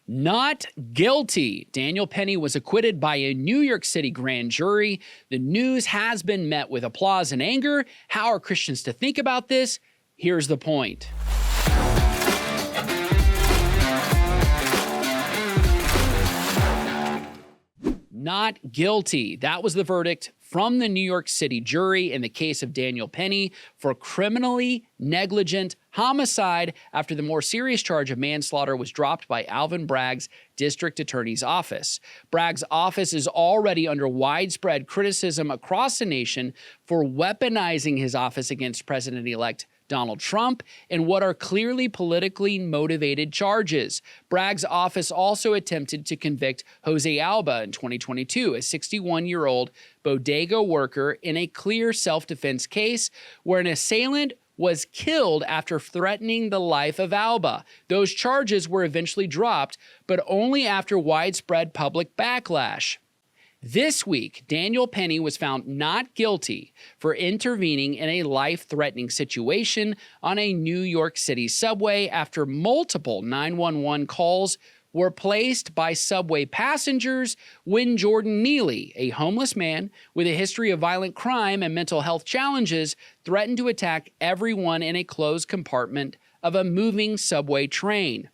Not guilty. Daniel Penny was acquitted by a New York City grand jury. The news has been met with applause and anger. How are Christians to think about this? Here's the point. Not guilty. That was the verdict from the New York City jury in the case of Daniel Penny for criminally negligent homicide after the more serious charge of manslaughter was dropped by Alvin Bragg's district attorney's office. Bragg's office is already under widespread criticism across the nation for weaponizing his office against President-elect Donald Trump in what are clearly politically motivated charges. Bragg's office also attempted to convict Jose Alba in 2022, a 61-year-old bodega worker, in a clear self-defense case where an assailant was killed after threatening the life of Alba. Those charges were eventually dropped, but only after widespread public backlash. This week, Daniel Penny was found not guilty for intervening in a life-threatening situation on a New York City subway after multiple 911 calls were placed by subway passengers when Jordan Neely, a homeless man with a history of violent crime and mental health challenges, threatened to attack everyone in a closed compartment of a moving subway train.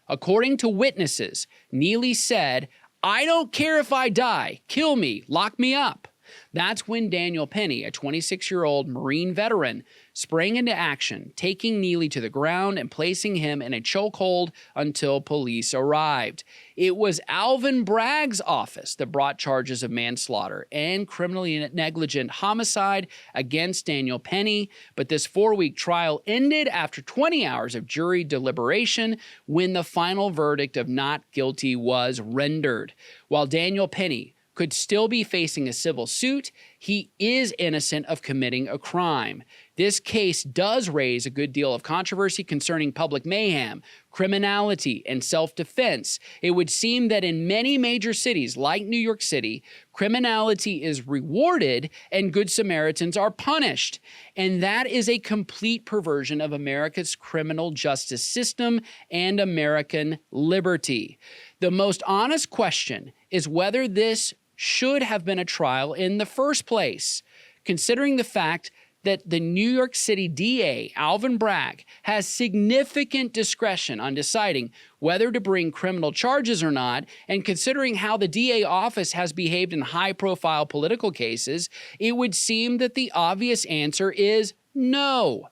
According to witnesses, Neely said, "I don't care if I die. Kill me. Lock me up." That's when Daniel Penny, a 26-year-old Marine veteran, sprang into action, taking Neely to the ground and placing him in a chokehold until police arrived. It was Alvin Bragg's office that brought charges of manslaughter and criminally negligent homicide against Daniel Penny, but this 4-week trial ended after 20 hours of jury deliberation when the final verdict of not guilty was rendered. While Daniel Penny could still be facing a civil suit, he is innocent of committing a crime. This case does raise a good deal of controversy concerning public mayhem, criminality, and self-defense. It would seem that in many major cities like New York City, criminality is rewarded and good Samaritans are punished. And that is a complete perversion of America's criminal justice system and American liberty. The most honest question is whether this should have been a trial in the first place, considering the fact that the New York City DA, Alvin Bragg, has significant discretion on deciding whether to bring criminal charges or not, and considering how the DA office has behaved in high-profile political cases, it would seem that the obvious answer is no.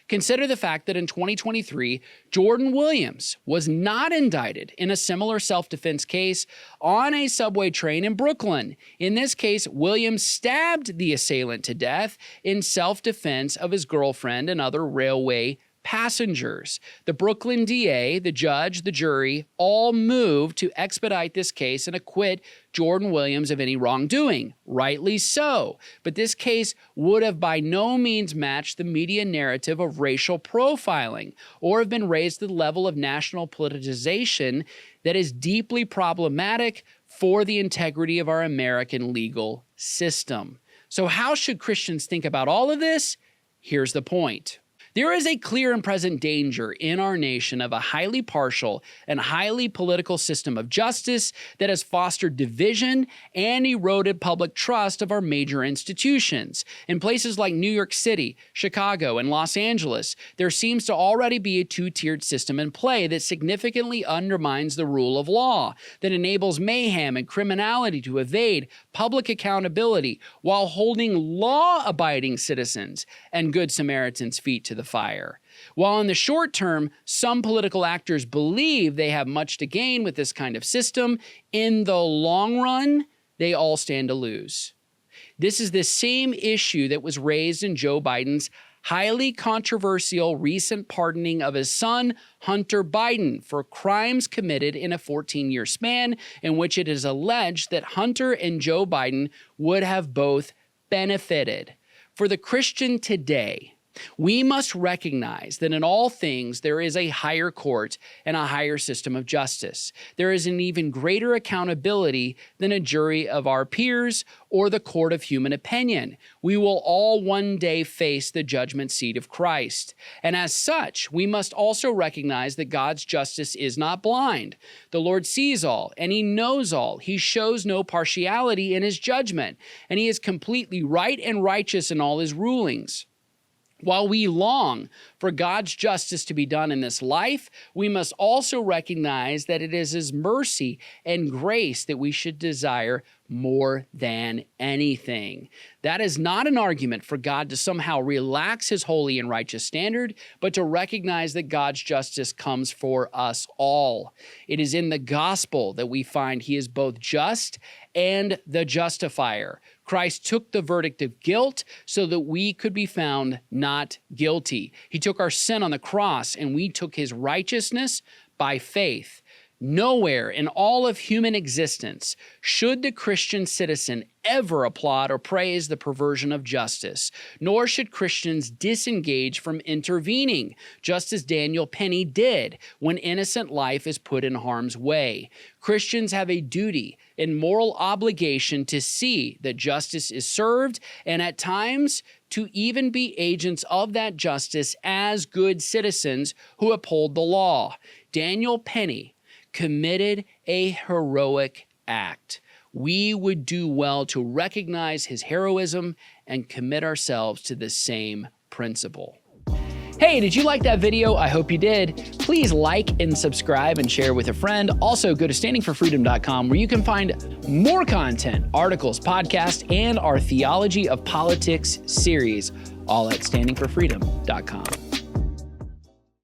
Consider the fact that in 2023, Jordan Williams was not indicted in a similar self-defense case on a subway train in Brooklyn. In this case, Williams stabbed the assailant to death in self-defense of his girlfriend and other railway passengers. The Brooklyn DA, the judge, the jury, all moved to expedite this case and acquit Jordan Williams of any wrongdoing. Rightly so. But this case would have by no means matched the media narrative of racial profiling or have been raised to the level of national politicization that is deeply problematic for the integrity of our American legal system. So how should Christians think about all of this? Here's the point. There is a clear and present danger in our nation of a highly partial and highly political system of justice that has fostered division and eroded public trust of our major institutions. In places like New York City, Chicago, and Los Angeles, there seems to already be a two-tiered system in play that significantly undermines the rule of law, that enables mayhem and criminality to evade public accountability while holding law-abiding citizens and Good Samaritans' feet to the fire. While in the short term, some political actors believe they have much to gain with this kind of system, in the long run, they all stand to lose. This is the same issue that was raised in Joe Biden's highly controversial recent pardoning of his son, Hunter Biden, for crimes committed in a 14-year span in which it is alleged that Hunter and Joe Biden would have both benefited. For the Christian today, We must recognize that in all things there is a higher court and a higher system of justice. There is an even greater accountability than a jury of our peers or the court of human opinion. We will all one day face the judgment seat of Christ. And as such, we must also recognize that God's justice is not blind. The Lord sees all and he knows all. He shows no partiality in his judgment, and he is completely right and righteous in all his rulings. While we long for God's justice to be done in this life, we must also recognize that it is his mercy and grace that we should desire more than anything. That is not an argument for God to somehow relax his holy and righteous standard, but to recognize that God's justice comes for us all. It is in the gospel that we find he is both just and the justifier. Christ took the verdict of guilt so that we could be found not guilty. He took our sin on the cross, and we took his righteousness by faith. Nowhere in all of human existence should the Christian citizen ever applaud or praise the perversion of justice, nor should Christians disengage from intervening, just as Daniel Penny did when innocent life is put in harm's way. Christians have a duty and moral obligation to see that justice is served, and at times to even be agents of that justice as good citizens who uphold the law. Daniel Penny committed a heroic act. We would do well to recognize his heroism and commit ourselves to the same principle. Hey, did you like that video? I hope you did. Please like and subscribe and share with a friend. Also, go to standingforfreedom.com where you can find more content, articles, podcasts, and our Theology of Politics series, all at standingforfreedom.com.